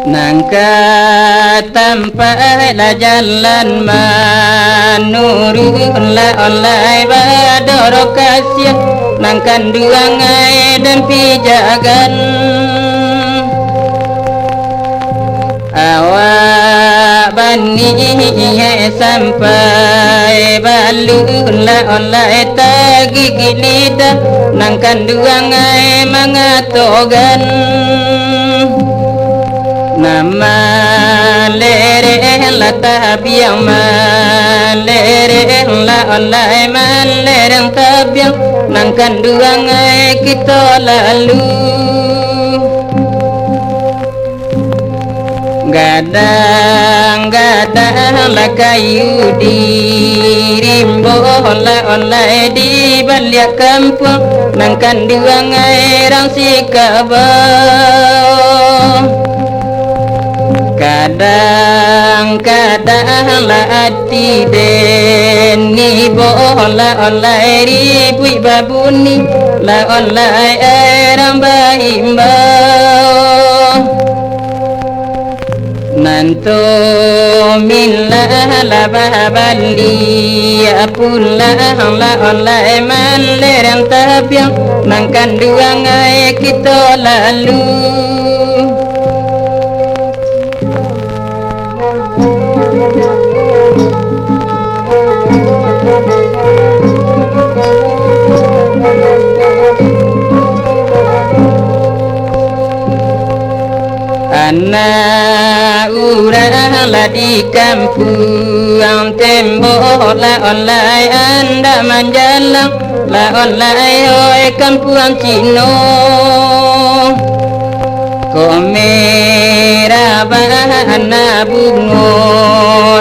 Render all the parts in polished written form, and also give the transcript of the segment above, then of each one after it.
Nangka tampai la jalan manurun la olai badorokasya nangkan duangai dan pijagan awak bani sampai balun la olai tagigi lidah nangkan duangai mangatogan nama lere la tabiang malere la olai malere tabiang nangkan duangai kita lalu gadang-gadang la kayu dirimbo la olai di balik kampung nangkan duangai rang sikabau kadang-kadang la ati deni bola olai ribui babuni la olai erang baimbau nanto minlah la babali apulah la olai malerang tabiang nangkan duangai kita lalu anak urang la di kampung tembok la olai anda manjalang la olai oi kampung Cino komera bahana bungo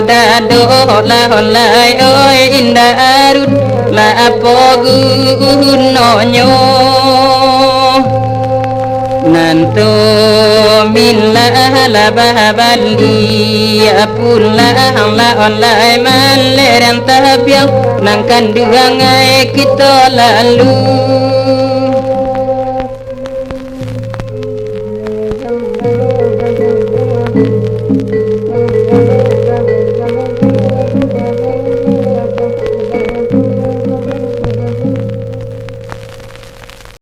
dado la olai oi indah arut la apogu nonyo nanto minlah la babali apulah la olai malerang tabiang nangkan duangai kita lalu